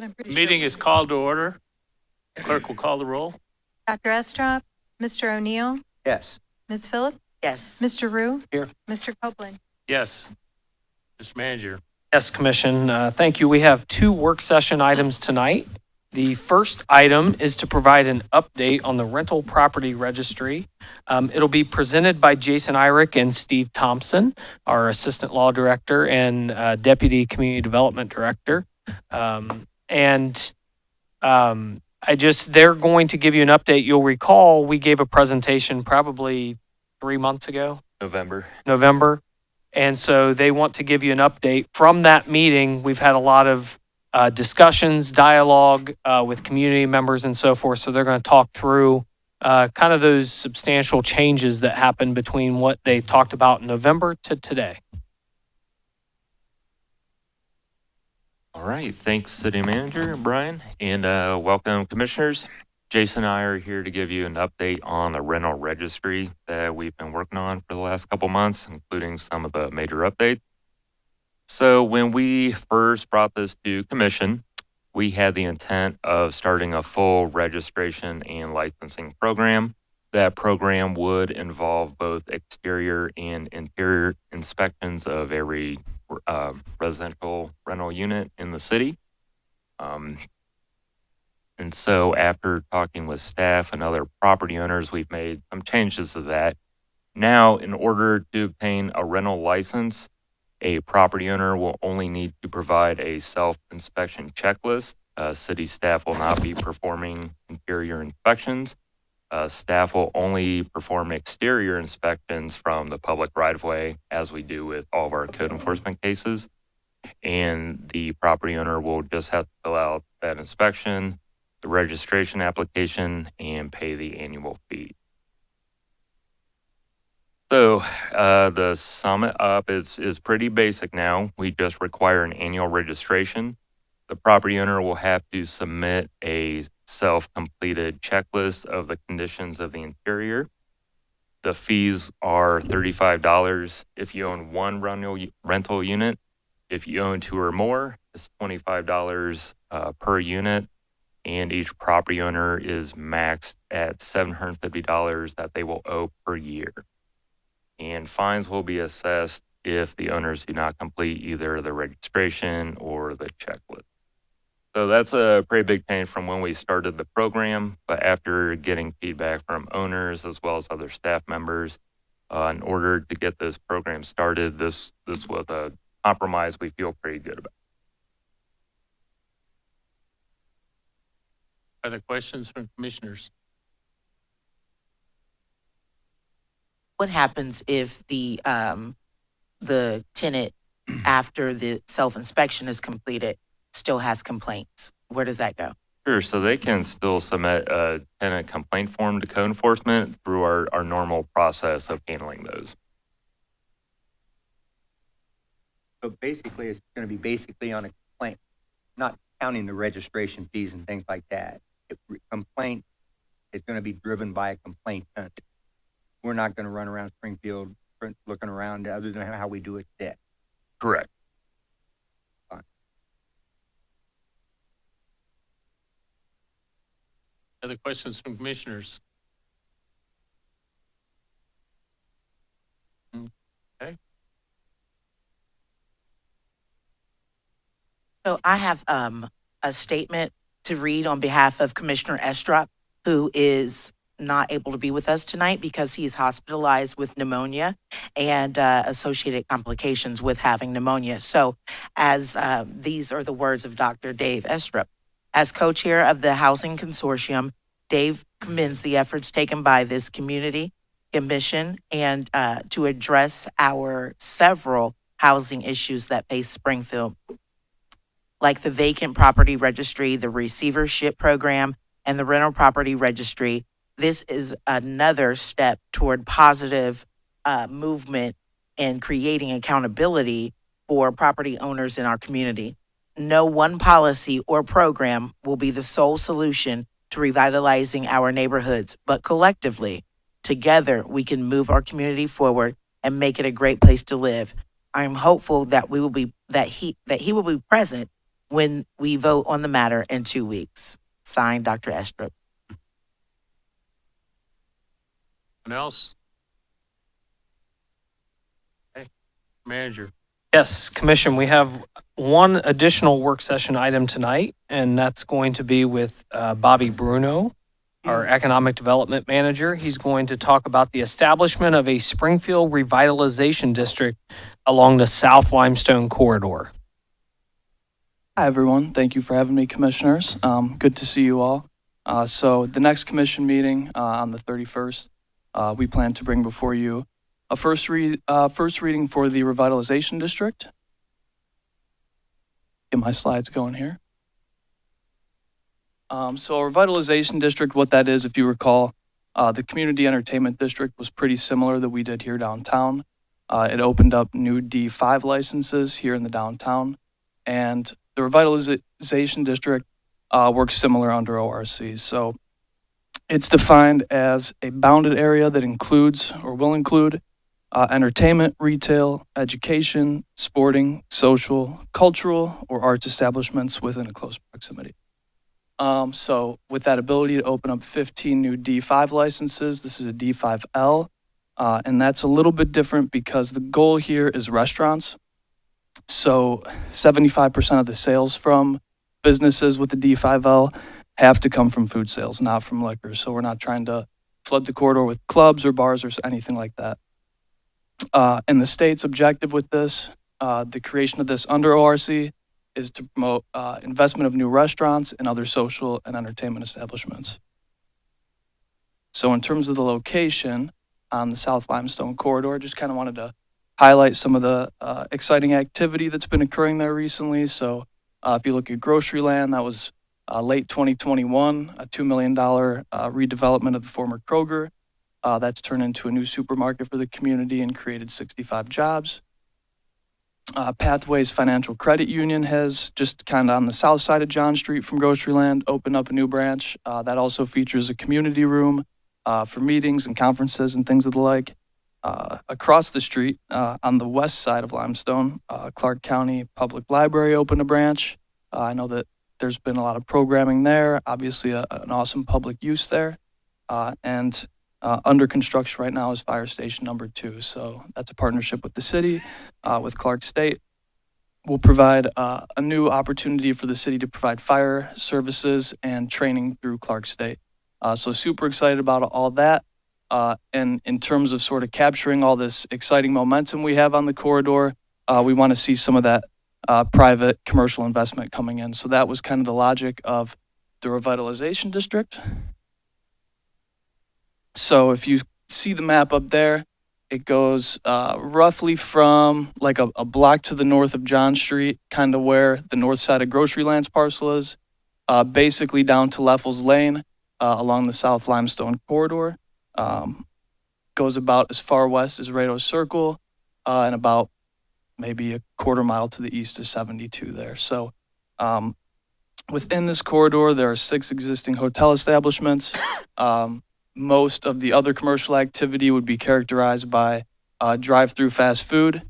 but I'm pretty Meeting sure. is called to order. Clerk will call the roll. Dr. Estrop, Mr. O'Neill, Yes. Ms. Phillip, Yes. Mr. Rue. Here. Mr. Copeland. Yes. Mr. Manager. Yes, Commission. Thank you. We have 2 work session items tonight. The first item is to provide an update on the rental property registry. It'll be presented by Jason Irick and Steve Thompson, our Assistant Law Director and Deputy Community Development Director. They're going to give you an update. You'll recall we gave a presentation probably 3 months ago. November. And so they want to give you an update. From that meeting, we've had a lot of discussions, dialogue with community members and so forth. So they're going to talk through kind of those substantial changes that happened between what they talked about in November to today. All right. Thanks, City Manager Brian, and welcome, Commissioners. Jason and I are here to give you an update on the rental registry that we've been working on for the last couple months, including some of the major updates. So when we first brought this to Commission, we had the intent of starting a full registration and licensing program. That program would involve both exterior and interior inspections of every residential rental unit in the city. And so after talking with staff and other property owners, we've made some changes to that. Now, in order to obtain a rental license, a property owner will only need to provide a self-inspection checklist. City staff will not be performing interior inspections. Staff will only perform exterior inspections from the public right-of-way, as we do with all of our code enforcement cases. And the property owner will just have to fill out that inspection, the registration application, and pay the annual fee. So the sum it up is pretty basic now. We just require an annual registration. The property owner will have to submit a self-completed checklist of the conditions of the interior. The fees are $35 if you own one rental unit. If you own 2 or more, it's $25 per unit. And each property owner is maxed at $750 that they will owe per year. And fines will be assessed if the owners do not complete either the registration or the checklist. So that's a pretty big change from when we started the program, but after getting feedback from owners as well as other staff members, in order to get this program started, this was a compromise we feel pretty good about. Other questions from commissioners? What happens if the tenant, after the self-inspection is completed, still has complaints? Where does that go? Sure, so they can still submit a tenant complaint form to code enforcement through our normal process of handling those. So basically, it's going to be on a complaint, not counting the registration fees and things like that. Complaint is going to be driven by a complainant. We're not going to run around Springfield looking around other than how we do it today. Correct. Other questions from commissioners? Okay. So I have a statement to read on behalf of Commissioner Estrop, who is not able to be with us tonight because he is hospitalized with pneumonia and associated complications with having pneumonia. So as these are the words of Dr. Dave Estrop. As co-chair of the Housing Consortium, Dave commends the efforts taken by this community commission and to address our several housing issues that face Springfield, like the vacant property registry, the receivership program, and the rental property registry. This is another step toward positive movement and creating accountability for property owners in our community. No one policy or program will be the sole solution to revitalizing our neighborhoods, but collectively, together, we can move our community forward and make it a great place to live. I'm hopeful that he will be present when we vote on the matter in 2 weeks. Signed, Dr. Estrop. Anyone else? Okay, manager. Yes, Commission, we have one additional work session item tonight, and that's going to be with Bobby Bruno, our Economic Development Manager. He's going to talk about the establishment of a Springfield Revitalization District along the South Limestone Corridor. Hi, everyone. Thank you for having me, commissioners. Good to see you all. So the next commission meeting on the 31st, we plan to bring before you a first reading for the Revitalization District. Get my slides going here. So a Revitalization District, what that is, if you recall, the Community Entertainment District was pretty similar that we did here downtown. It opened up new D5 licenses here in the downtown, and the Revitalization District works similar under ORC. So it's defined as a bounded area that includes or will include entertainment, retail, education, sporting, social, cultural, or arts establishments within a close proximity. So with that ability to open up 15 new D5 licenses, this is a D5L, and that's a little bit different because the goal here is restaurants. So 75% of the sales from businesses with the D5L have to come from food sales, not from liquor. So we're not trying to flood the corridor with clubs or bars or anything like that. And the state's objective with this, the creation of this under ORC, is to promote investment of new restaurants and other social and entertainment establishments. So in terms of the location on the South Limestone Corridor, just kind of wanted to highlight some of the exciting activity that's been occurring there recently. So if you look at Groceryland, that was late 2021, a $2 million redevelopment of the former Kroger. That's turned into a new supermarket for the community and created 65 jobs. Pathways Financial Credit Union has just kind of on the south side of John Street from Groceryland opened up a new branch that also features a community room for meetings and conferences and things of the like. Across the street on the west side of Limestone, Clark County Public Library opened a branch. I know that there's been a lot of programming there, obviously an awesome public use there. And under construction right now is Fire Station number 2. So that's a partnership with the city, with Clark State. We'll provide a new opportunity for the city to provide fire services and training through Clark State. So super excited about all that. And in terms of sort of capturing all this exciting momentum we have on the corridor, we want to see some of that private commercial investment coming in. So that was kind of the logic of the Revitalization District. So if you see the map up there, it goes roughly from like a block to the north of John Street, kind of where the north side of Groceryland's parcel is, basically down to Leffels Lane along the South Limestone Corridor. Goes about as far west as Rado Circle and about maybe a quarter mile to the east of 72 there. So within this corridor, there are 6 existing hotel establishments. Most of the other commercial activity would be characterized by drive-through fast food.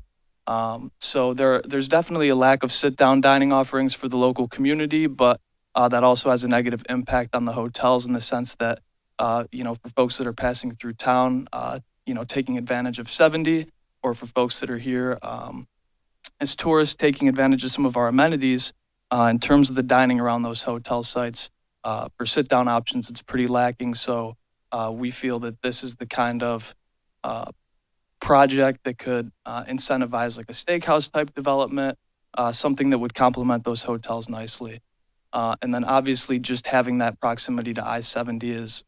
So there's definitely a lack of sit-down dining offerings for the local community, but that also has a negative impact on the hotels in the sense that, for folks that are passing through town, taking advantage of 70, or for folks that are here as tourists taking advantage of some of our amenities, in terms of the dining around those hotel sites, for sit-down options, it's pretty lacking. So we feel that this is the kind of project that could incentivize like a steakhouse type development, something that would complement those hotels nicely. And then obviously just having that proximity to I-70 is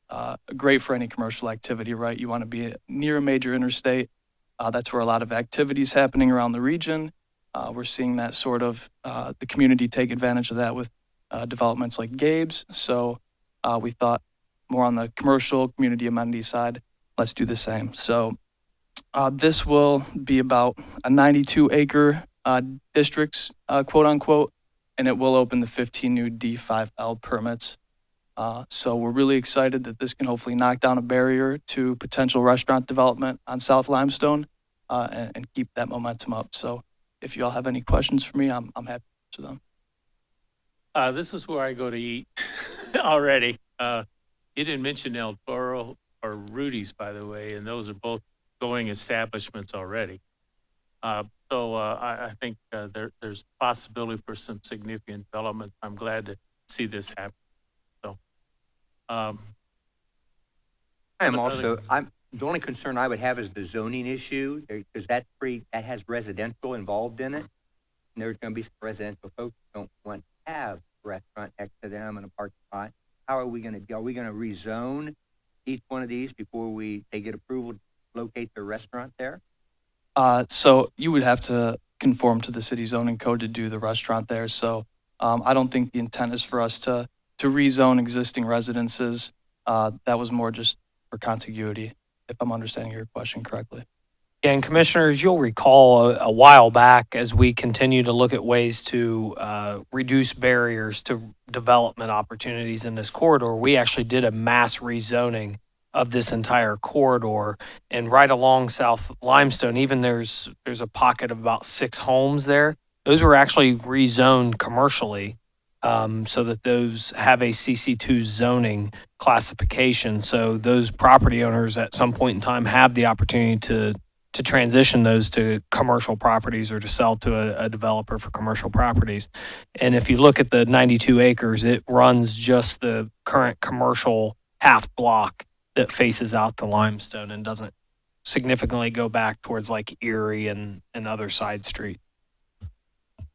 great for any commercial activity, right? You want to be near a major interstate. That's where a lot of activity is happening around the region. We're seeing that sort of the community take advantage of that with developments like Gabe's. So we thought more on the commercial community amenity side, let's do the same. So this will be about a 92-acre districts, quote unquote, and it will open the 15 new D5L permits. So we're really excited that this can hopefully knock down a barrier to potential restaurant development on South Limestone and keep that momentum up. So if you all have any questions for me, I'm happy to answer them. This is where I go to eat already. You didn't mention El Toro or Rudy's, by the way, and those are both going establishments already. I think there's possibility for some significant development. I'm glad to see this happen. So, I am Other- also, the only concern I would have is the zoning issue, because that has residential involved in it. And there's gonna be some residential folks who don't want to have a restaurant next to them and a parking lot. How are we gonna rezone each one of these before they get approval to locate their restaurant there? So you would have to conform to the city zoning code to do the restaurant there. So I don't think the intent is for us to rezone existing residences. That was more just for contiguity, if I'm understanding your question correctly. And commissioners, you'll recall a while back as we continue to look at ways to reduce barriers to development opportunities in this corridor, we actually did a mass rezoning of this entire corridor. And right along South Limestone, even there's a pocket of about 6 homes there. Those were actually rezoned commercially so that those have a CC2 zoning classification. So those property owners at some point in time have the opportunity to transition those to commercial properties or to sell to a developer for commercial properties. And if you look at the 92 acres, it runs just the current commercial half block that faces out to Limestone and doesn't significantly go back towards like Erie and other side street.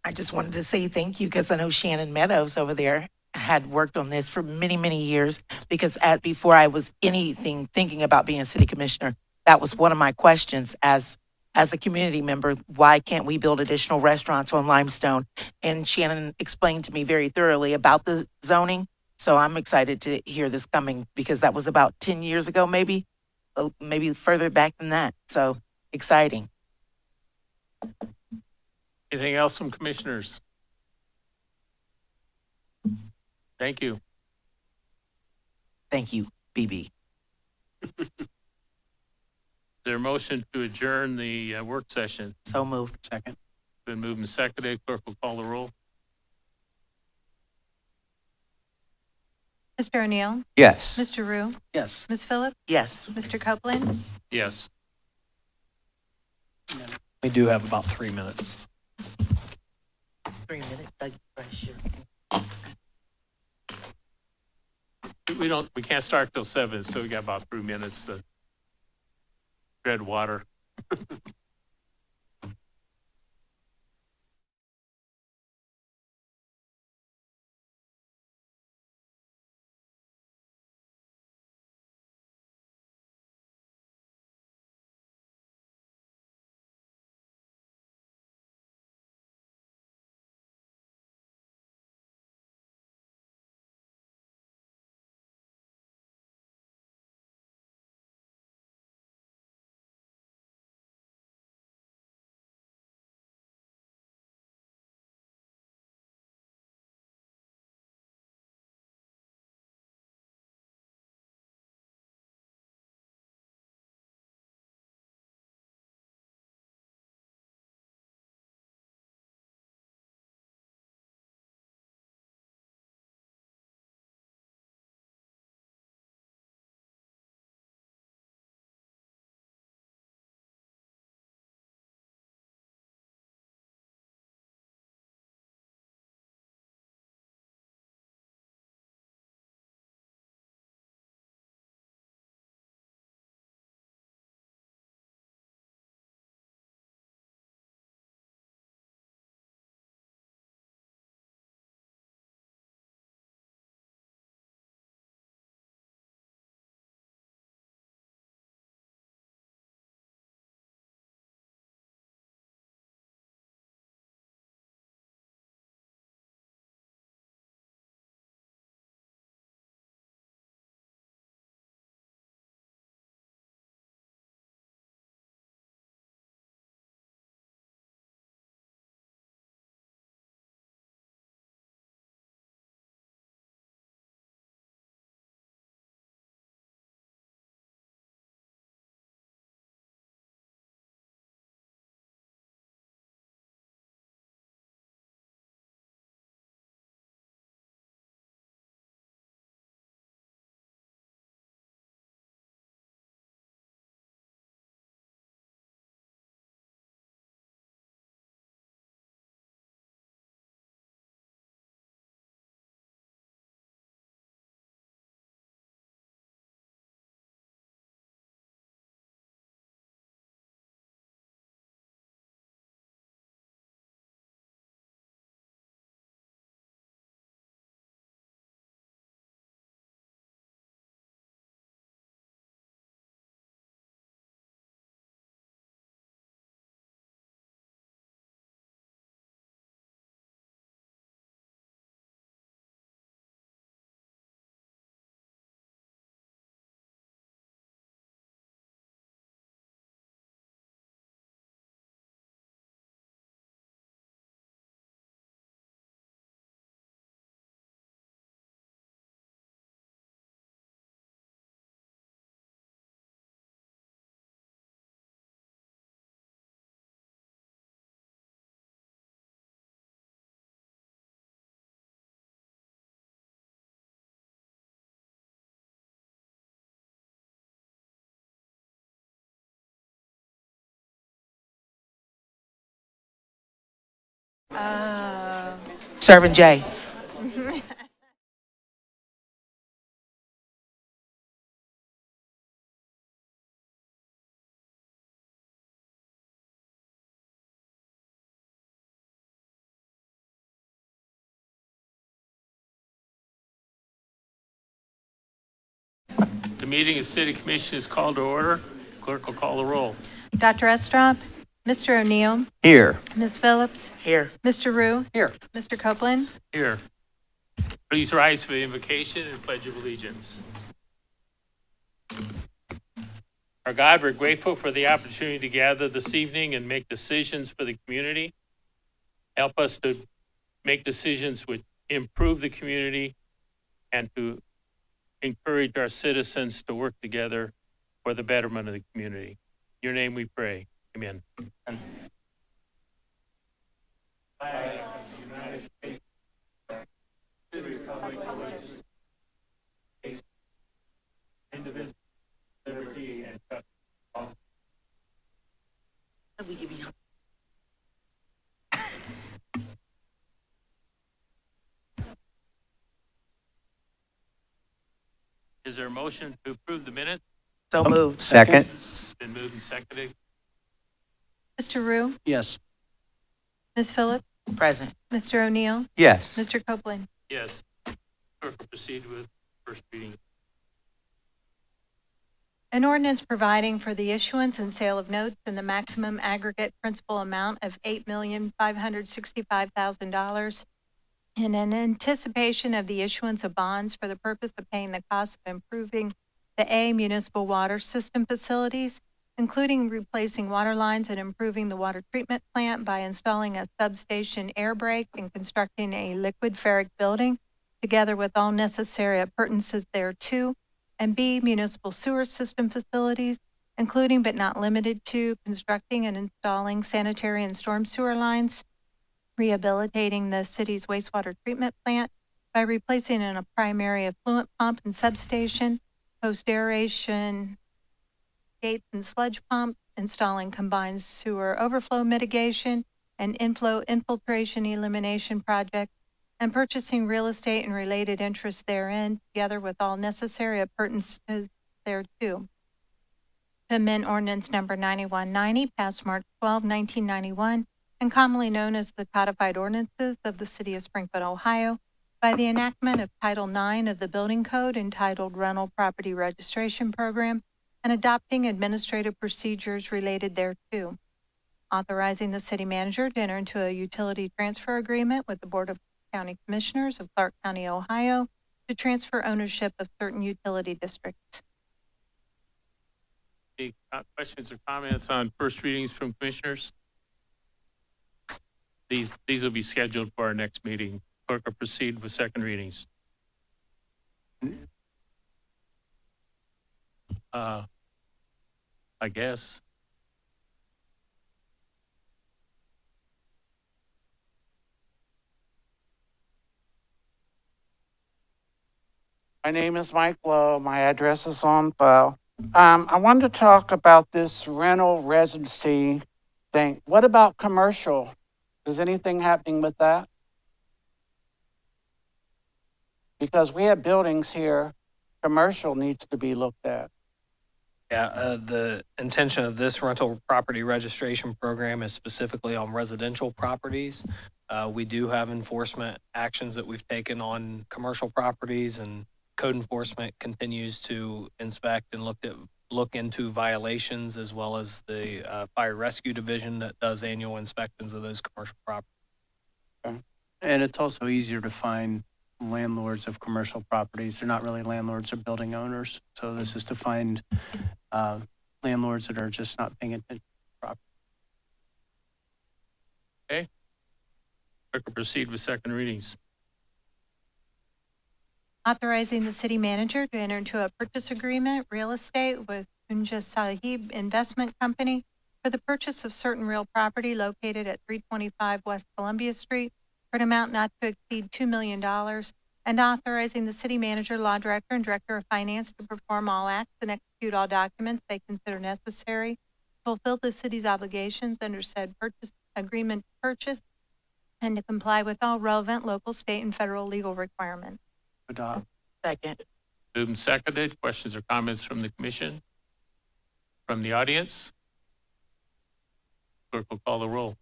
I just wanted to say thank you because I know Shannon Meadows over there had worked on this for many, many years because before I was thinking about being a city commissioner, that was one of my questions as a community member. Why can't we build additional restaurants on Limestone? And Shannon explained to me very thoroughly about the zoning. So I'm excited to hear this coming because that was about 10 years ago, maybe further back than that. So exciting. anything else from commissioners? Thank you. Thank you, BB. Is there a motion to adjourn the work session? So moved. Second. Been moved and seconded. Clerk will call the roll. Mr. O'Neill, Yes. Mr. Rue, Yes. Ms. Phillips, Yes. Mr. Copeland, Yes. We do have about 3 minutes. 3 minutes. We can't start till 7, so we got about 3 minutes to tread water. Serving Jay. The meeting of City Commission is called to order. Clerk will call the roll. Dr. Estrop, Mr. O'Neill, Here. Ms. Phillips, Here. Mr. Rue, Here. Mr. Copeland. Here. Please rise for the invocation and pledge of allegiance. Our God, we're grateful for the opportunity to gather this evening and make decisions for the community. Help us to make decisions which improve the community and to encourage our citizens to work together for the betterment of the community. In your name we pray. Amen. Is there a motion to approve the minute? So moved. Second. It's been moved and seconded. Mr. Rue, Yes. Ms. Phillips, Present. Mr. O'Neill, Yes. Mr. Copeland. Yes. Clerk will proceed with first reading. An ordinance providing for the issuance and sale of notes in the maximum aggregate principal amount of $8,565,000 in an anticipation of the issuance of bonds for the purpose of paying the cost of improving the A municipal water system facilities, including replacing water lines and improving the water treatment plant by installing a substation air brake and constructing a liquid ferric building, together with all necessary appurtenances thereto, and B, municipal sewer system facilities, including but not limited to constructing and installing sanitary and storm sewer lines, rehabilitating the city's wastewater treatment plant by replacing a primary effluent pump and substation, post-aeration gates and sludge pump, installing combined sewer overflow mitigation and inflow infiltration elimination project, and purchasing real estate and related interests therein, together with all necessary appurtenances thereto. Amend ordinance number 9190, passed March 12, 1991, and commonly known as the codified ordinances of the city of Springfield, Ohio, by the enactment of Title IX of the Building Code entitled Rental Property Registration Program, and adopting administrative procedures related thereto. Authorizing the city manager to enter into a utility transfer agreement with the Board of County Commissioners of Clark County, Ohio, to transfer ownership of certain utility districts. Any questions or comments on first readings from commissioners? These will be scheduled for our next meeting. Clerk will proceed with second readings. I guess. My name is Mike Lowe. My address is on file. I wanted to talk about this rental residency thing. What about commercial? Is anything happening with that? Because we have buildings here, commercial needs to be looked at. Yeah, the intention of this rental property registration program is specifically on residential properties. We do have enforcement actions that we've taken on commercial properties, and code enforcement continues to inspect and look into violations, as well as the fire rescue division that does annual inspections of those commercial properties. And it's also easier to find landlords of commercial properties. They're not really landlords or building owners. So this is to find landlords that are just not paying attention to property. Clerk will proceed with second readings. Authorizing the city manager to enter into a purchase agreement, real estate with Kunja Sahib Investment Company for the purchase of certain real property located at 325 West Columbia Street for an amount not to exceed $2 million, and authorizing the city manager, law director, and director of finance to perform all acts and execute all documents they consider necessary to fulfill the city's obligations under said purchase agreement to purchase and to comply with all relevant local, state, and federal legal requirements. Adopt. Second. Moved and seconded. Questions or comments from the commission? From the audience? Clerk will call the roll.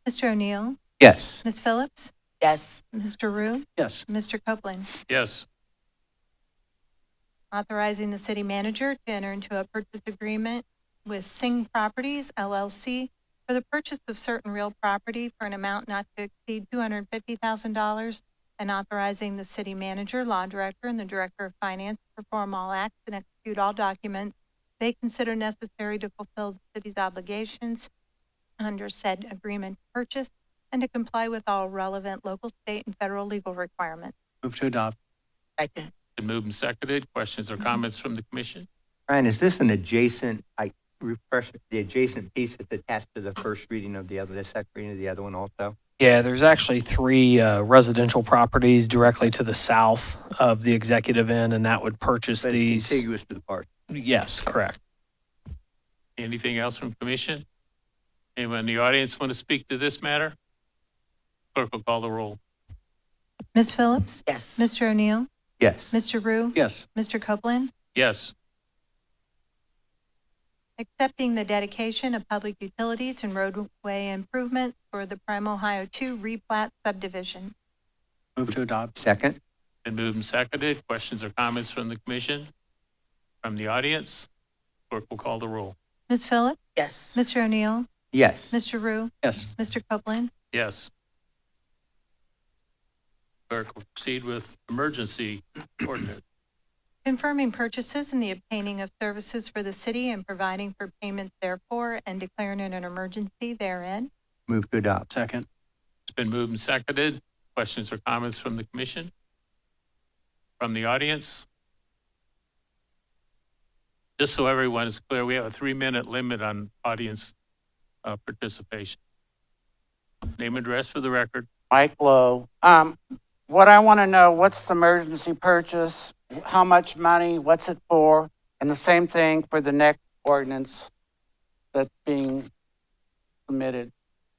Mr. O'Neill, Yes. Ms. Phillips, Yes. Mr. Rue, Yes. Mr. Copeland. Yes. Authorizing the city manager to enter into a purchase agreement with Singh Properties LLC for the purchase of certain real property for an amount not to exceed $250,000, and authorizing the city manager, law director, and the director of finance to perform all acts and execute all documents they consider necessary to fulfill the city's obligations under said agreement to purchase and to comply with all relevant local, state, and federal legal requirements. Move to adopt. Second. Been moved and seconded. Questions or comments from the commission? Ryan, is this an adjacent, refresh, the adjacent piece that's attached to the first reading of the second reading of the other one also? Yeah, there's actually three residential properties directly to the south of the executive end, and that would purchase But it's these. contiguous to the park. Yes, correct. Anything else from commission? Anyone in the audience want to speak to this matter? Clerk will call the roll. Ms. Phillips, Yes. Mr. O'Neill, Yes. Mr. Rue, Yes. Mr. Copeland, Yes. accepting the dedication of public utilities and roadway improvements for the Prime Ohio 2 replat subdivision. Move to adopt. Second? Been moved and seconded. Questions or comments from the commission? From the audience? Clerk will call the roll. Ms. Phillips, Yes. Mr. O'Neill, Yes. Mr. Rue, Yes. Mr. Copeland, Yes. Clerk will proceed with emergency ordinance. confirming purchases and the obtaining of services for the city and providing for payments therefore and declaring it an emergency therein. Move to adopt. Second. It's been moved and seconded. Questions or comments from the commission? From the audience? Just so everyone is clear, we have a 3-minute limit on audience participation. Name and address for the record. Mike Lowe. What I want to know, what's the emergency purchase? How much money? What's it for? And the same thing for the next ordinance that's being submitted.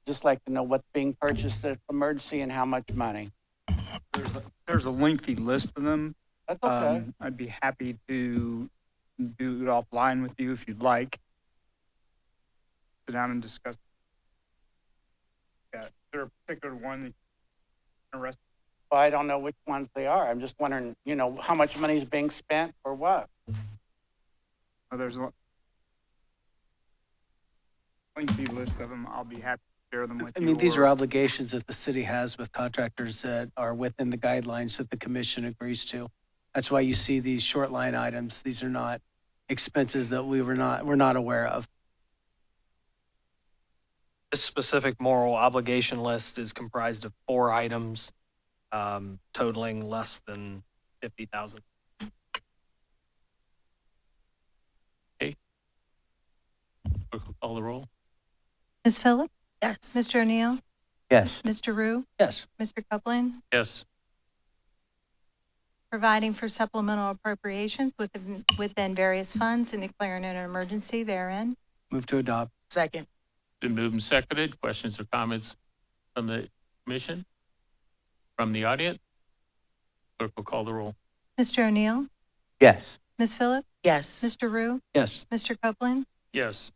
Just like to know what's being purchased as emergency and how much money. There's a lengthy list of them. That's okay. I'd be happy to do it offline with you if you'd like. Sit down and discuss. Yeah, is there a particular one that you're interested? Well, I don't know which ones they are. I'm just wondering, how much money is being spent or what? Oh, there's a lengthy list of them. I'll be happy to share them with I you. mean, these or- are obligations that the city has with contractors that are within the guidelines that the commission agrees to. That's why you see these short line items. These are not expenses that we're not aware of. This specific moral obligation list is comprised of 4 items, totaling less than $50,000. Clerk will call the roll. Ms. Phillips, Yes. Mr. O'Neill, Yes. Mr. Rue, Yes. Mr. Copeland, Yes. providing for supplemental appropriations within various funds and declaring an emergency therein. Move to adopt. Second. Been moved and seconded. Questions or comments from the commission? From the audience? Clerk will call the roll. Mr. O'Neill, Yes. Ms. Phillips, Yes. Mr. Rue, Yes. Mr. Copeland, Yes.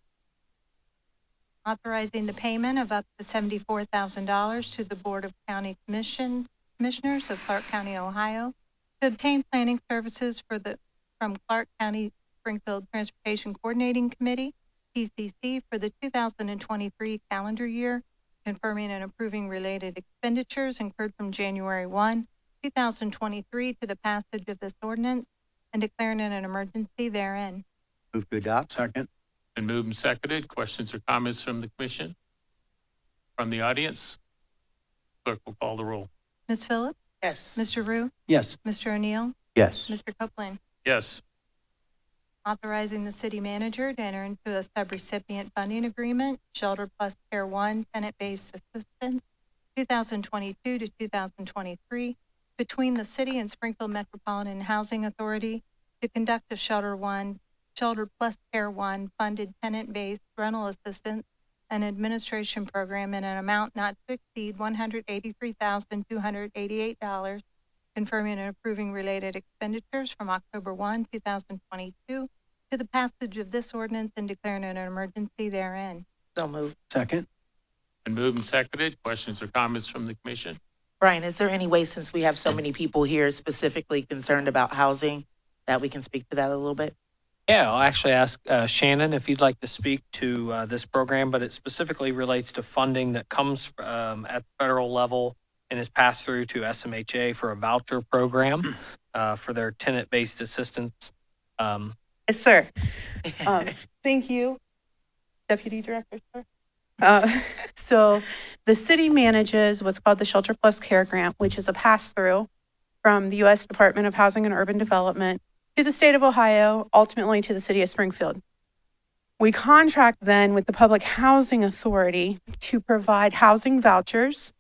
authorizing the payment of up to $74,000 to the Board of County Commissioners of Clark County, Ohio, to obtain planning services from Clark County Springfield Transportation Coordinating Committee, TCC, for the 2023 calendar year, confirming and approving related expenditures incurred from January 1, 2023 to the passage of this ordinance, and declaring it an emergency therein. Move to adopt. Second. Been moved and seconded. Questions or comments from the commission? From the audience? Clerk will call the roll. Ms. Phillips, Yes. Mr. Rue, Yes. Mr. O'Neill, Yes. Mr. Copeland, Yes. authorizing the city manager to enter into a subrecipient funding agreement, Shelter Plus Care One Tenant-Based Assistance, 2022 to 2023, between the city and Springfield Metropolitan Housing Authority to conduct a Shelter Plus Care One funded tenant-based rental assistance and Administration Program in an amount not to exceed $183,288, confirming and approving related expenditures from October 1, 2022, to the passage of this ordinance and declaring an emergency therein. So moved. Second. Been moved and seconded. Questions or comments from the commission? Brian, is there any way, since we have so many people here specifically concerned about housing, that we can speak to that a little bit? Yeah, I'll actually ask Shannon if you'd like to speak to this program, but it specifically relates to funding that comes at the federal level and is passed through to SMHA for a voucher program for their tenant-based assistance. Yes, sir. Thank you, Deputy Director, sir. So the city manages what's called the Shelter Plus Care Grant, which is a pass-through from the U.S. Department of Housing and Urban Development to the state of Ohio, ultimately to the city of Springfield. We contract then with the Public Housing Authority to provide housing vouchers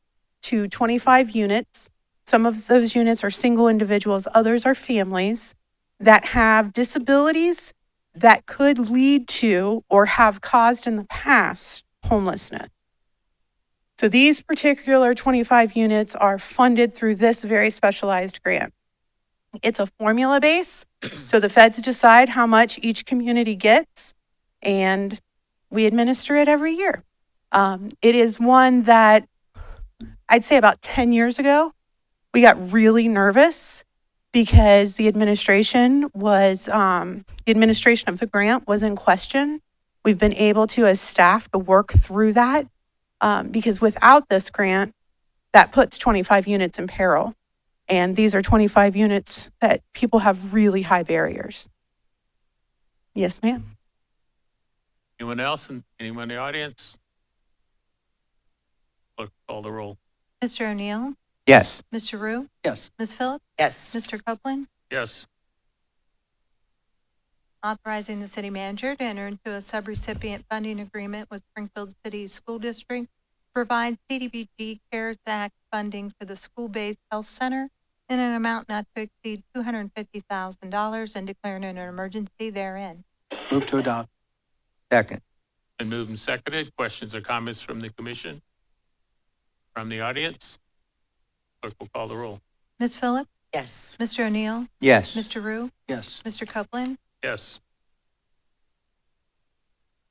to 25 units. Some of those units are single individuals, others are families that have disabilities that could lead to or have caused in the past homelessness. So these particular 25 units are funded through this very specialized grant. It's a formula base, so the feds decide how much each community gets, and we administer it every year. It is one that I'd say about 10 years ago, we got really nervous because the administration of the grant was in question. We've been able to, as staff, to work through that because without this grant, that puts 25 units in peril. And these are 25 units that people have really high barriers. Yes, ma'am. Anyone else? Anyone in the audience? Clerk, call the roll. Mr. O'Neill, Yes. Mr. Rue, Yes. Ms. Phillips, Yes. Mr. Copeland, Yes. authorizing the city manager to enter into a subrecipient funding agreement with Springfield City School District to provide CDBG CARES Act funding for the school-based health center in an amount not to exceed $250,000 and declaring an emergency therein. Move to adopt. Second. Been moved and seconded. Questions or comments from the commission? From the audience? Clerk will call the roll. Ms. Phillips, Yes. Mr. O'Neill, Yes. Mr. Rue, Yes. Mr. Copeland, Yes.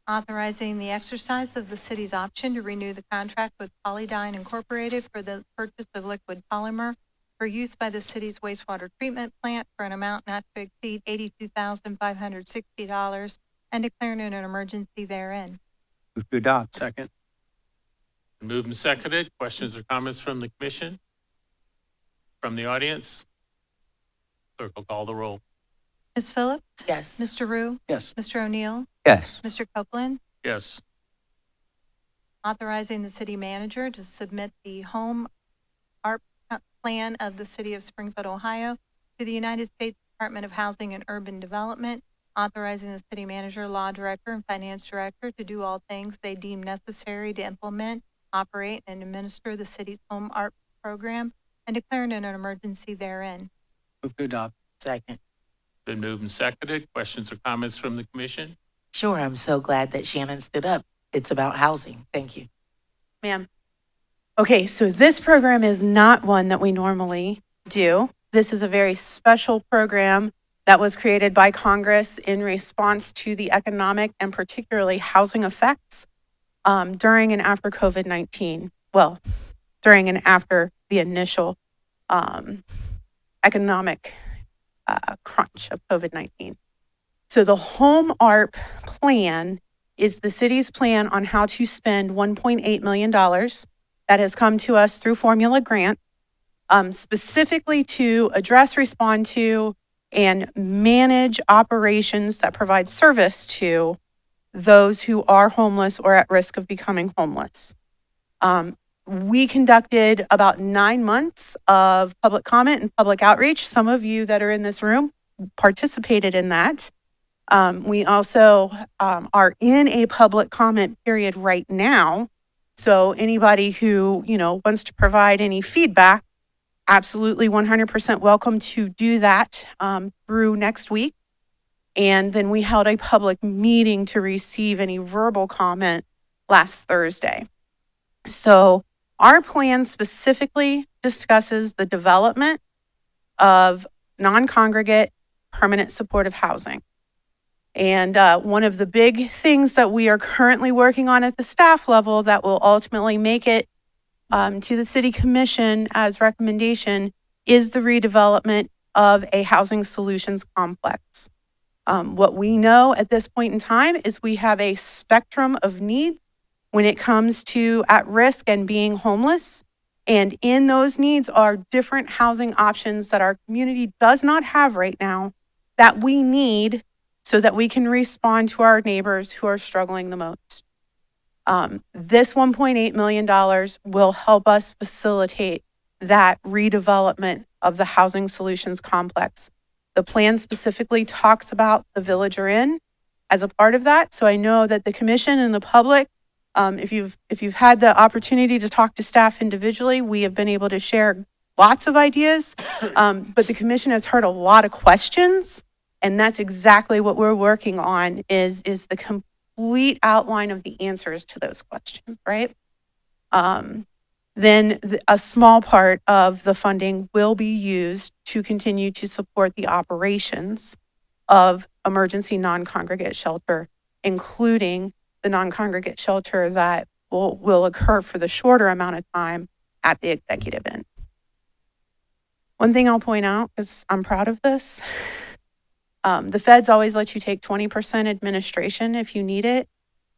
authorizing the exercise of the city's option to renew the contract with Polydyne Incorporated for the purchase of liquid polymer for use by the city's wastewater treatment plant for an amount not to exceed $82,560 and declaring an emergency therein. Move to adopt. Second. Been moved and seconded. Questions or comments from the commission? From the audience? Clerk will call the roll. Ms. Phillips, Yes. Mr. Rue, Yes. Mr. O'Neill, Yes. Mr. Copeland, Yes. authorizing the city manager to submit the home ARP plan of the city of Springfield, Ohio to the United States Department of Housing and Urban Development, authorizing the city manager, law director, and finance director to do all things they deem necessary to implement, operate, and administer the city's home ARP program and declaring an emergency therein. Move to adopt. Second. Been moved and seconded. Questions or comments from the commission? Sure, I'm so glad that Shannon stood up. It's about housing. Thank you. Ma'am. Okay, so this program is not one that we normally do. This is a very special program that was created by Congress in response to the economic and particularly housing effects during and after COVID-19. Well, during and after the initial economic crunch of COVID-19. So the Home ARP plan is the city's plan on how to spend $1.8 million that has come to us through Formula Grant, specifically to address, respond to, and manage operations that provide service to those who are homeless or at risk of becoming homeless. We conducted about 9 months of public comment and public outreach. Some of you that are in this room participated in that. We also are in a public comment period right now. So anybody who, wants to provide any feedback, absolutely 100% welcome to do that through next week. And then we held a public meeting to receive any verbal comment last Thursday. So our plan specifically discusses the development of non-congregate permanent supportive housing. And one of the big things that we are currently working on at the staff level that will ultimately make it to the city commission as recommendation is the redevelopment of a housing solutions complex. What we know at this point in time is we have a spectrum of needs when it comes to at risk and being homeless. And in those needs are different housing options that our community does not have right now that we need so that we can respond to our neighbors who are struggling the most. This $1.8 million will help us facilitate that redevelopment of the housing solutions complex. The plan specifically talks about the Villager Inn as a part of that. So I know that the commission and the public, if you've had the opportunity to talk to staff individually, we have been able to share lots of ideas, but the commission has heard a lot of questions, and that's exactly what we're working on is the complete outline of the answers to those questions, right? Then a small part of the funding will be used to continue to support the operations of emergency non-congregate shelter, including the non-congregate shelter that will occur for the shorter amount of time at the Executive Inn. One thing I'll point out, because I'm proud of this, the feds always let you take 20% administration if you need it.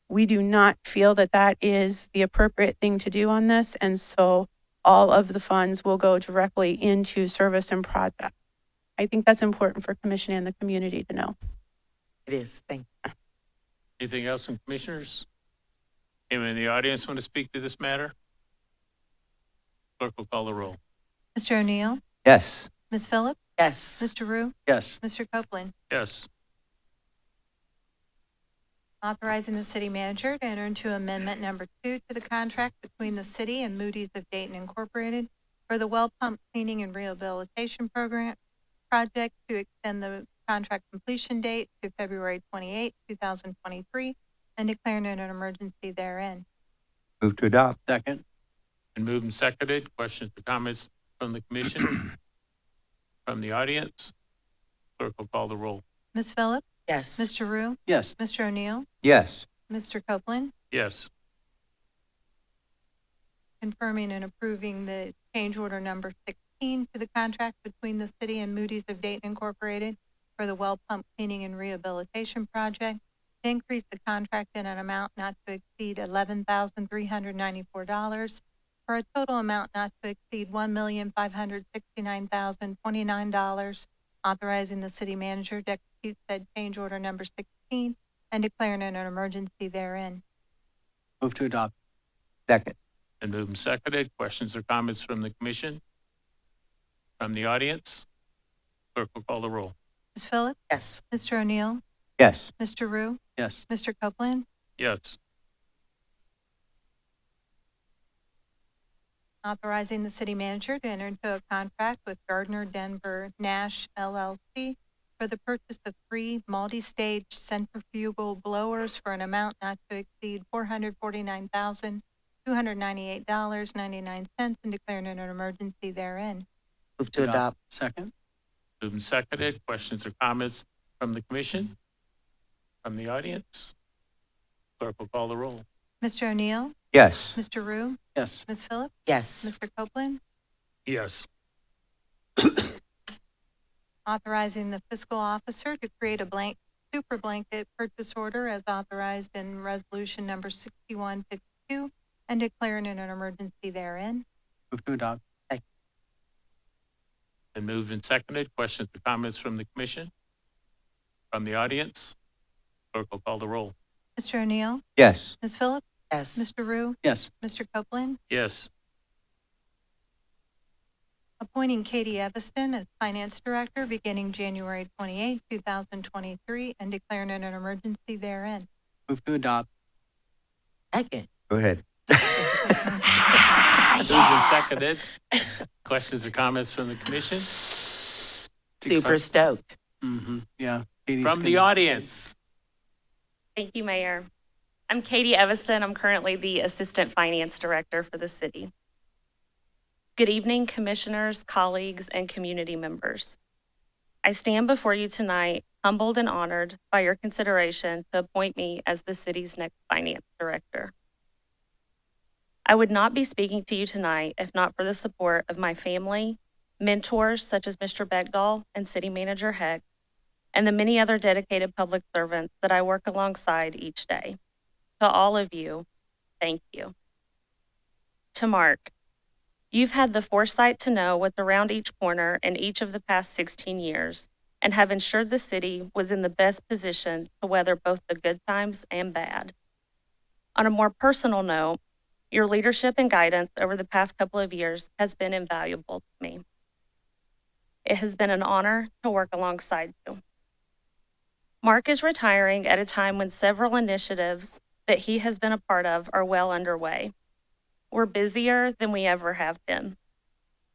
We do not feel that that is the appropriate thing to do on this, and so all of the funds will go directly into service and project. I think that's important for commission and the community to know. It is. Thank you. Anything else from commissioners? Anyone in the audience want to speak to this matter? Clerk will call the roll. Mr. O'Neill, Yes. Ms. Phillips, Yes. Mr. Rue, Yes. Mr. Copeland. Yes. Authorizing the city manager to enter into amendment number 2 to the contract between the city and Moody's of Dayton Incorporated for the well pump cleaning and rehabilitation program project to extend the contract completion date to February 28, 2023, and declaring an emergency therein. Move to adopt. Second. Been moved and seconded. Questions or comments from the commission? From the audience? Clerk will call the roll. Ms. Phillips, Yes. Mr. Rue, Yes. Mr. O'Neill, Yes. Mr. Copeland, Yes. confirming and approving the change order number 16 to the contract between the city and Moody's of Dayton Incorporated for the well pump cleaning and rehabilitation project to increase the contract in an amount not to exceed $11,394 for a total amount not to exceed $1,569,029, authorizing the city manager to execute said change order number 16 and declaring an emergency therein. Move to adopt. Second. Been moved and seconded. Questions or comments from the commission? From the audience? Clerk will call the roll. Ms. Phillips, Yes. Mr. O'Neill, Yes. Mr. Rue, Yes. Mr. Copeland, Yes. authorizing the city manager to enter into a contract with Gardner Denver Nash LLC for the purchase of 3 multi-stage centrifugal blowers for an amount not to exceed $449,298.99 and declaring an emergency therein. Move to adopt. Second. Moved and seconded. Questions or comments from the commission? From the audience? Clerk will call the roll. Mr. O'Neill, Yes. Mr. Rue, Yes. Ms. Phillips, Yes. Mr. Copeland, Yes. authorizing the fiscal officer to create a super blanket purchase order as authorized in resolution number 6152 and declaring an emergency therein. Move to adopt. Been moved and seconded. Questions or comments from the commission? From the audience? Clerk will call the roll. Mr. O'Neill, Yes. Ms. Phillips, Yes. Mr. Rue, Yes. Mr. Copeland, Yes. appointing Katie Eviston as Finance Director beginning January 28, 2023, and declaring an emergency therein. Move to adopt. Second. Go ahead. Moved and seconded. Questions or comments from the commission? Super stoked. Mm-hmm. Yeah. Katie's From the gonna- audience? Thank you, Mayor. I'm Katie Eviston. I'm currently the Assistant Finance Director for the city. Good evening, commissioners, colleagues, and community members. I stand before you tonight humbled and honored by your consideration to appoint me as the city's next finance director. I would not be speaking to you tonight if not for the support of my family, mentors such as Mr. Beckdahl and City Manager Heck, and the many other dedicated public servants that I work alongside each day. To all of you, thank you. To Mark, you've had the foresight to know what's around each corner in each of the past 16 years and have ensured the city was in the best position to weather both the good times and bad. On a more personal note, your leadership and guidance over the past couple of years has been invaluable to me. It has been an honor to work alongside you. Mark is retiring at a time when several initiatives that he has been a part of are well underway. We're busier than we ever have been.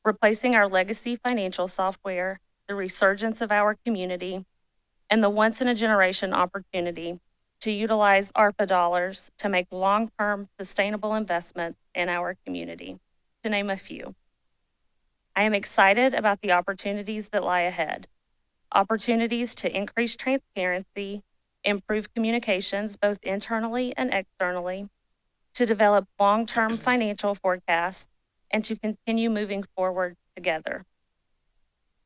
Replacing our legacy financial software, the resurgence of our community, and the once-in-a-generation opportunity to utilize ARPA dollars to make long-term sustainable investments in our community, to name a few. I am excited about the opportunities that lie ahead. Opportunities to increase transparency, improve communications both internally and externally, to develop long-term financial forecasts, and to continue moving forward together.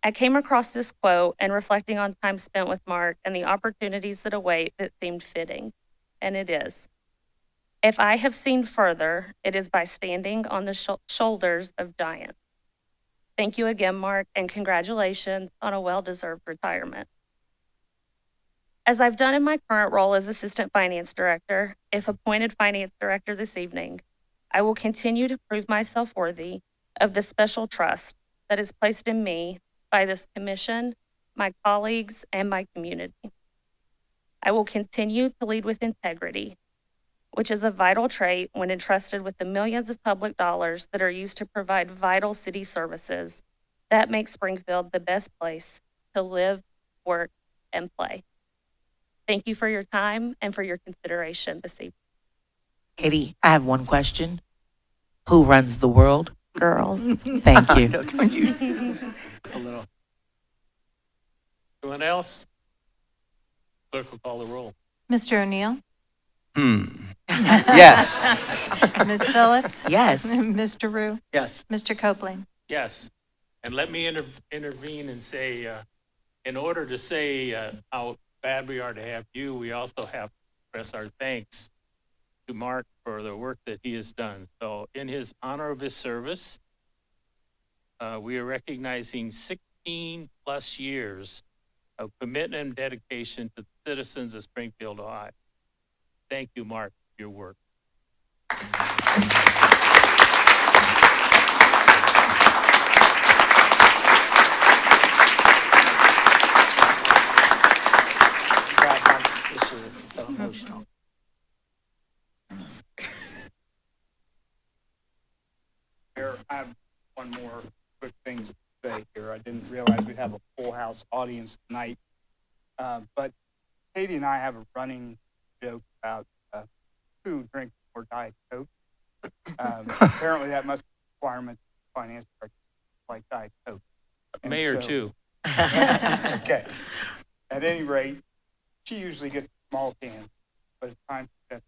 I came across this quote and reflecting on time spent with Mark and the opportunities that await that seemed fitting, and it is. If I have seen further, it is by standing on the shoulders of giants. Thank you again, Mark, and congratulations on a well-deserved retirement. As I've done in my current role as Assistant Finance Director, if appointed Finance Director this evening, I will continue to prove myself worthy of the special trust that is placed in me by this commission, my colleagues, and my community. I will continue to lead with integrity, which is a vital trait when entrusted with the millions of public dollars that are used to provide vital city services that make Springfield the best place to live, work, and play. Thank you for your time and for your consideration this evening. Katie, I have one question. Who runs the world? Girls. Thank you. A little. Anyone else? Clerk will call the roll. Mr. O'Neill? Yes. Ms. Phillips? Yes. Mr. Rue? Yes. Mr. Copeland? Yes. And let me intervene and say, in order to say how bad we are to have you, we also have to express our thanks to Mark for the work that he has done. So in his honor of his service, we are recognizing 16 plus years of commitment and dedication to the citizens of Springfield, Ohio. Thank you, Mark, for your work. Grab Mark's tissues. It's so emotional. Mayor, I have one more quick thing to say here. I didn't realize we'd have a full house audience tonight. But Katie and I have a running joke about who drinks more Diet Coke. Apparently that must be a requirement of finance director, like Diet Coke. And Mayor, so- too. Okay. At any rate, she usually gets a small can, but it's time for that.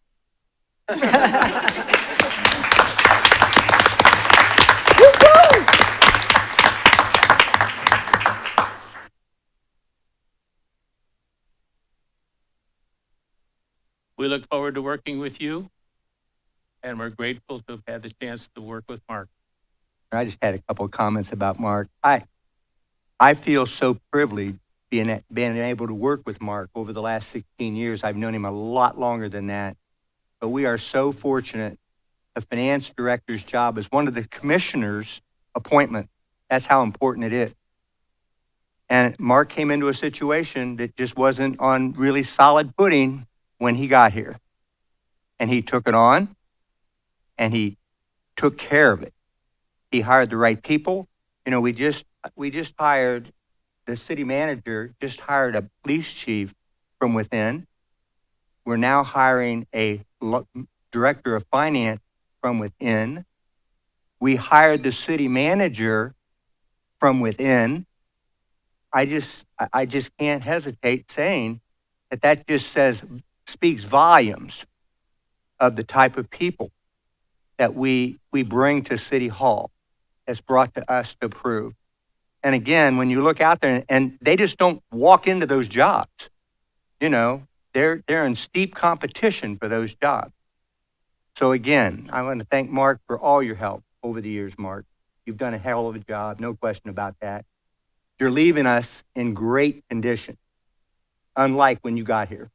We look forward to working with you, and we're grateful to have had the chance to work with Mark. I just had a couple of comments about Mark. I feel so privileged being able to work with Mark over the last 16 years. I've known him a lot longer than that. But we are so fortunate. The finance director's job is one of the commissioners' appointment. That's how important it is. And Mark came into a situation that just wasn't on really solid footing when he got here. And he took it on, and he took care of it. He hired the right people. You know, we just hired, the city manager just hired a police chief from within. We're now hiring a director of finance from within. We hired the city manager from within. I just can't hesitate saying that just speaks volumes of the type of people that we bring to City Hall, that's brought to us to approve. And again, when you look out there, and they just don't walk into those jobs, you know, they're in steep competition for those jobs. So again, I want to thank Mark for all your help over the years, Mark. You've done a hell of a job, no question about that. You're leaving us in great condition, unlike when you got here.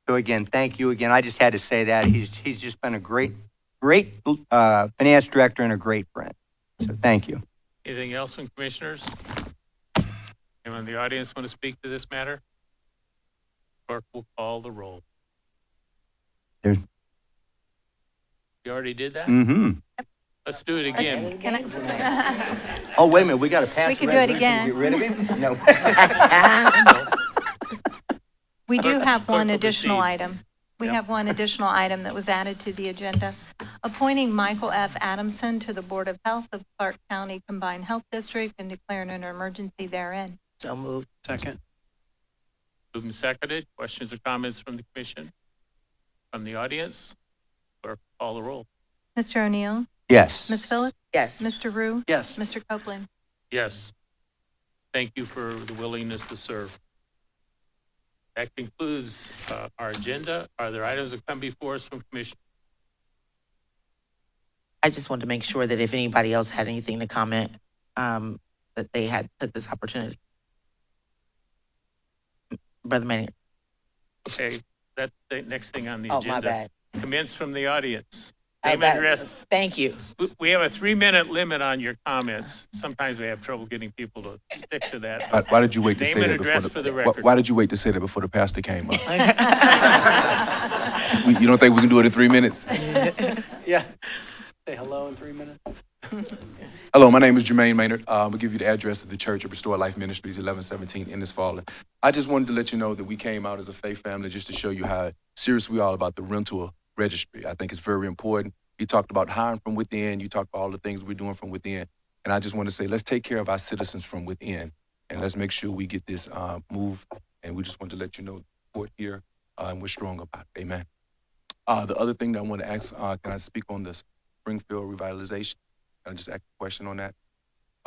So again, thank you again. I just had to say that. He's just been a great finance director and a great friend. So thank you. Anything else from commissioners? Anyone in the audience want to speak to this matter? Clerk will call the roll. There's- You already did that? Mm-hmm. Let's do it again. Can I? Oh, wait a minute, we got to pass We the can do it resolution to again. Get rid of him? No. We do have one Clerk will additional proceed. item. We Yep. have one additional item that was added to the agenda. Appointing Michael F. Adamson to the Board of Health of Clark County Combined Health District and declaring an emergency therein. So moved. Second. Moved and seconded. Questions or comments from the commission? From the audience? Clerk will call the roll. Mr. O'Neill? Yes. Ms. Phillips? Yes. Mr. Rue? Yes. Mr. Copeland? Yes. Thank you for the willingness to serve. That concludes our agenda. Are there items that come before us from commission? I just wanted to make sure that if anybody else had anything to comment, that they took this opportunity. Brother Manning. Okay, that's the next thing on the Oh, agenda. my bad. Commence from the audience. Oh, Name and that- address. Thank you. We have a 3-minute limit on your comments. Sometimes we have trouble getting people to stick to that. Why did you wait to Name say and that before address for the why, record. why did you wait to say that before the pastor came up? You don't think we can do it in 3 minutes? Yeah. Say hello in 3 minutes. Hello, my name is Jermaine Maynard. We'll give you the address of the Church of Restored Life Ministries, 1117 Innisfallen. I just wanted to let you know that we came out as a faith family just to show you how serious we are about the rental registry. I think it's very important. You talked about hiring from within. You talked about all the things we're doing from within. And I just want to say, let's take care of our citizens from within. And let's make sure we get this moved. And we just want to let you know the support here, and we're strong about it. Amen. The other thing that I want to ask, can I speak on this Springfield revitalization? Can I just ask a question on that?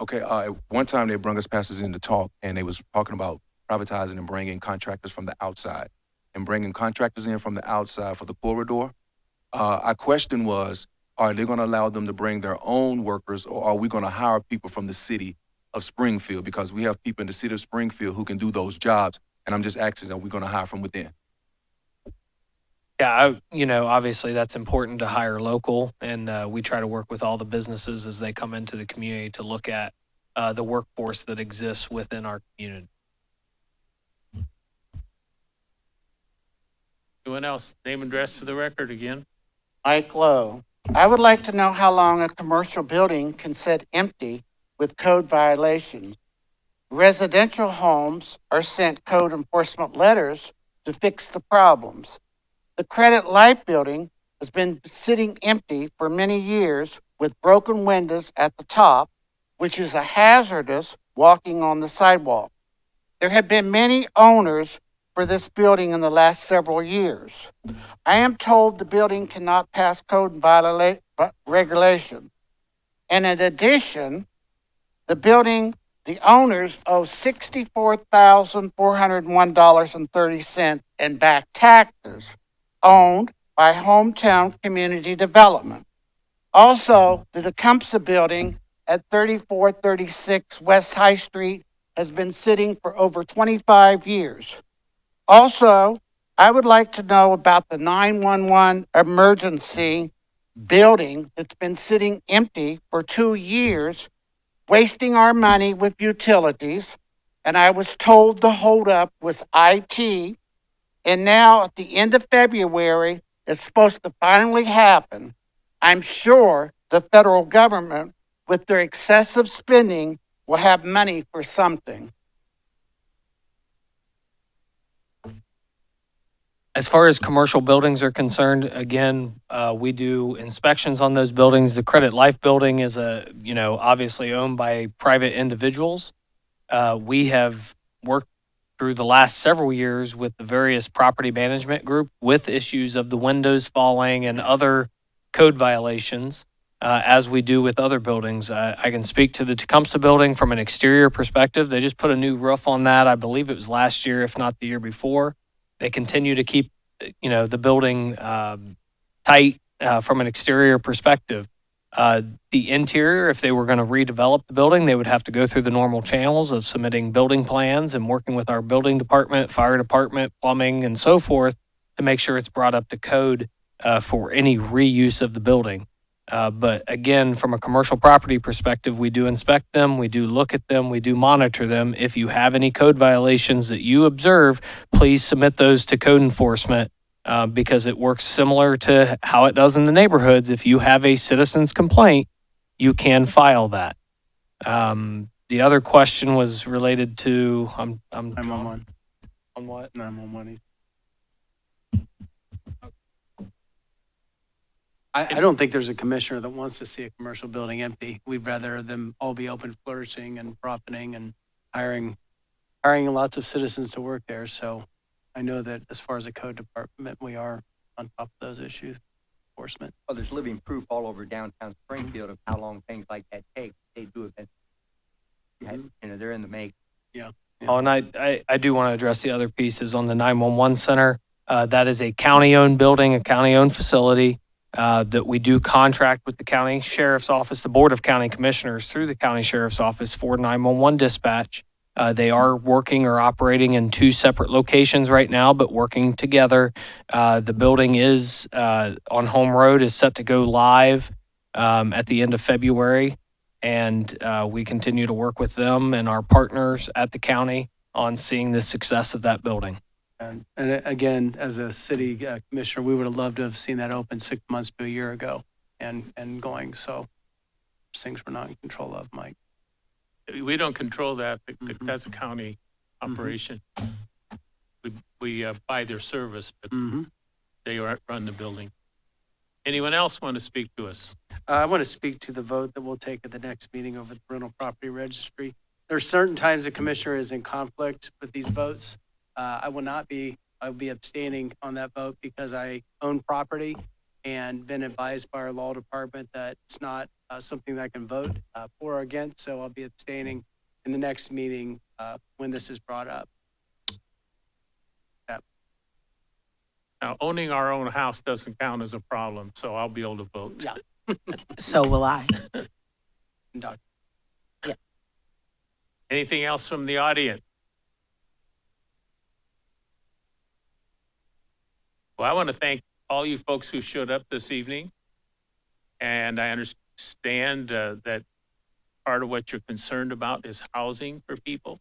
Okay, at one time they brought us pastors in to talk, and they was talking about privatizing and bringing contractors from the outside. And bringing contractors in from the outside for the corridor. Our question was, are they going to allow them to bring their own workers, or are we going to hire people from the city of Springfield? Because we have people in the city of Springfield who can do those jobs, and I'm just asking, are we going to hire from within? Yeah, obviously that's important to hire local, and we try to work with all the businesses as they come into the community to look at the workforce that exists within our community. Anyone else? Name and address for the record again. Mike Lowe. I would like to know how long a commercial building can sit empty with code violations. Residential homes are sent code enforcement letters to fix the problems. The Credit Life building has been sitting empty for many years with broken windows at the top, which is a hazardous walking on the sidewalk. There have been many owners for this building in the last several years. I am told the building cannot pass code regulation. And in addition, the owners owe $64,401.30 in back taxes, owned by Hometown Community Development. Also, the Tecumseh building at 3436 West High Street has been sitting for over 25 years. Also, I would like to know about the 911 emergency building that's been sitting empty for 2 years, wasting our money with utilities. And I was told the holdup was IT. And now at the end of February, it's supposed to finally happen. I'm sure the federal government, with their excessive spending, will have money for something. As far as commercial buildings are concerned, again, we do inspections on those buildings. The Credit Life building is obviously owned by private individuals. We have worked through the last several years with the various property management group with issues of the windows falling and other code violations, as we do with other buildings. I can speak to the Tecumseh building from an exterior perspective. They just put a new roof on that. I believe it was last year, if not the year before. They continue to keep, the building tight from an exterior perspective. The interior, if they were going to redevelop the building, they would have to go through the normal channels of submitting building plans and working with our building department, fire department, plumbing, and so forth to make sure it's brought up to code for any reuse of the building. But again, from a commercial property perspective, we do inspect them, we do look at them, we do monitor them. If you have any code violations that you observe, please submit those to code enforcement. Because it works similar to how it does in the neighborhoods. If you have a citizen's complaint, you can file that. The other question was related to, I'm 911. on what? 911. I don't think there's a commissioner that wants to see a commercial building empty. We'd rather them all be open, flourishing, and profiting, and hiring lots of citizens to work there. So I know that as far as the code department, we are on top of those issues, enforcement. Well, there's living proof all over downtown Springfield of how long things like that take. They do it. They're in the make. Yeah. Oh, and I do want to address the other pieces on the 911 center. That is a county-owned building, a county-owned facility that we do contract with the county sheriff's office, the Board of County Commissioners through the county sheriff's office for 911 dispatch. They are working or operating in two separate locations right now, but working together. The building is on Home Road, is set to go live at the end of February. And we continue to work with them and our partners at the county on seeing the success of that building. And again, as a city commissioner, we would have loved to have seen that open 6 months to a year ago and going. So things we're not in control of, Mike. We don't control that. That's a county operation. We buy their service, but they run the building. Anyone else want to speak to us? I want to speak to the vote that we'll take at the next meeting over the rental property registry. There are certain times the commissioner is in conflict with these votes. I will be abstaining on that vote because I own property and been advised by our law department that it's not something that I can vote for or against. So I'll be abstaining in the next meeting when this is brought up. Yep. Now, owning our own house doesn't count as a problem, so I'll be able to vote. Yeah. So will I. Doc- Anything else from the audience? Well, I want to thank all you folks who showed up this evening. And I understand that part of what you're concerned about is housing for people.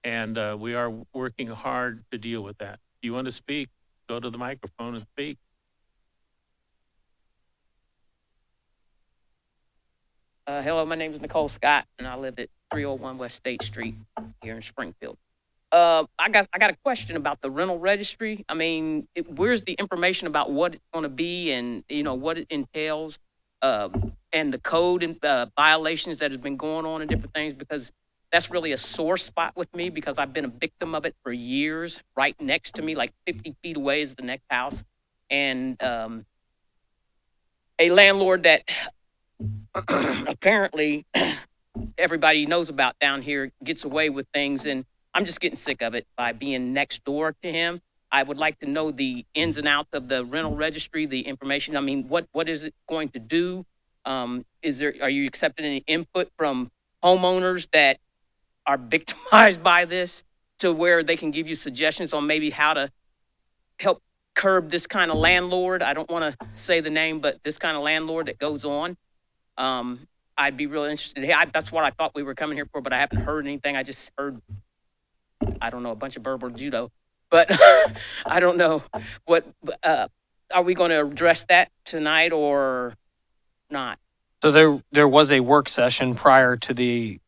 And we are working hard to deal with that. If you want to speak, go to the microphone and speak. Hello, my name is Nicole Scott, and I live at 301 West State Street here in Springfield. I got a question about the rental registry. I mean, where's the information about what it's going to be and, what it entails, and the code and violations that has been going on and different things? Because that's really a sore spot with me because I've been a victim of it for years. Right next to me, like 50 feet away, is the next house. And a landlord that apparently everybody knows about down here gets away with things, and I'm just getting sick of it by being next door to him. I would like to know the ins and outs of the rental registry, the information. I mean, what is it going to do? Are you accepting any input from homeowners that are victimized by this to where they can give you suggestions on maybe how to help curb this kind of landlord? I don't want to say the name, but this kind of landlord that goes on. I'd be real interested. Hey, that's what I thought we were coming here for, but I haven't heard anything. I just heard, I don't know, a bunch of verbal judo, but I don't know what, are we going to address that tonight or not? So there was a work session prior to the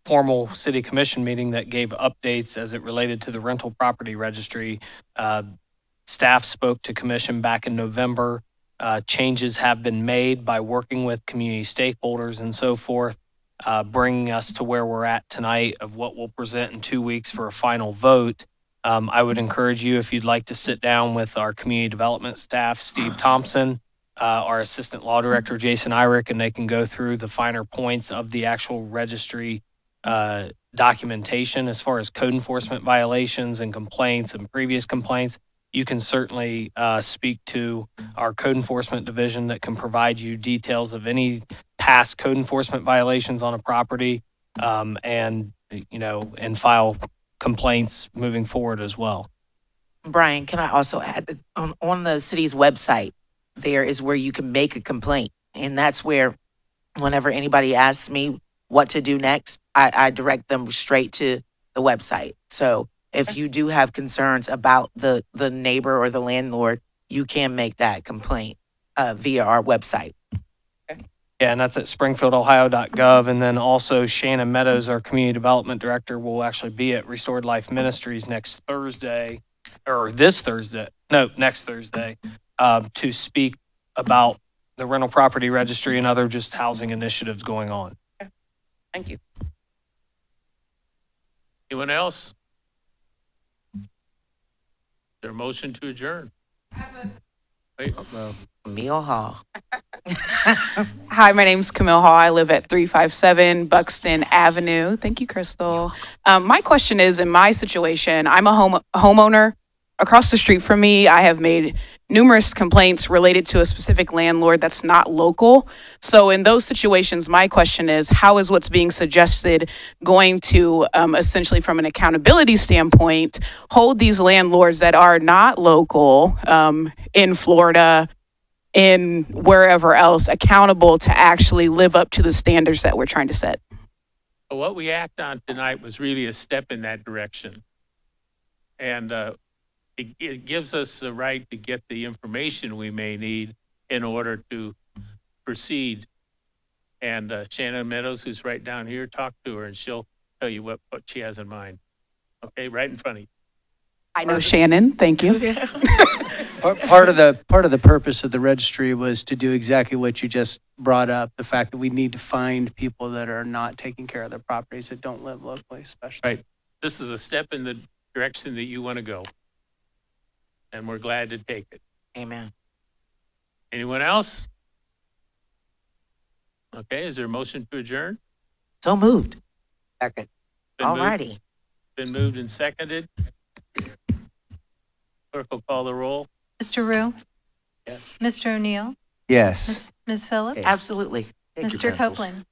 formal city commission meeting that gave updates as it related to the rental property registry. Staff spoke to commission back in November. Changes have been made by working with community stakeholders and so forth, bringing us to where we're at tonight of what we'll present in 2 weeks for a final vote. I would encourage you, if you'd like to sit down with our community development staff, Steve Thompson, our assistant law director, Jason Irick, and they can go through the finer points of the actual registry documentation as far as code enforcement violations and complaints and previous complaints. You can certainly speak to our code enforcement division that can provide you details of any past code enforcement violations on a property, and file complaints moving forward as well. Brian, can I also add that on the city's website, there is where you can make a complaint. And that's where, whenever anybody asks me what to do next, I direct them straight to the website. So if you do have concerns about the neighbor or the landlord, you can make that complaint via our website. Yeah, and that's at springfieldohio.gov. And then also Shannon Meadows, our community development director, will actually be at Restored Life Ministries next Thursday, next Thursday, to speak about the rental property registry and other just housing initiatives going on. Thank you. Anyone else? Is there a motion to adjourn? Wait, Camille Hall. Hi, my name's Camille Hall. I live at 357 Buxton Avenue. Thank you, Crystal. My question is, in my situation, I'm a homeowner. Across the street from me, I have made numerous complaints related to a specific landlord that's not local. So in those situations, my question is, how is what's being suggested going to, essentially from an accountability standpoint, hold these landlords that are not local in Florida, in wherever else, accountable to actually live up to the standards that we're trying to set? what we act on tonight was really a step in that direction. And it gives us the right to get the information we may need in order to proceed. And Shannon Meadows, who's right down here, talk to her and she'll tell you what she has in mind. Okay, right in front of you. I know Shannon, thank you. Part of the purpose of the registry was to do exactly what you just brought up, the fact that we need to find people that are not taking care of their properties, that don't live locally, especially. Right. This is a step in the direction that you want to go. And we're glad to take it. Amen. Anyone else? Okay, is there a motion to adjourn? So moved. Second. Been moved- Alrighty. Been moved and seconded. Clerk will call the roll. Mr. Rue? Yes. Mr. O'Neill? Yes. Ms. Phillips? Absolutely. Thank you, Mr. pencils. Copeland?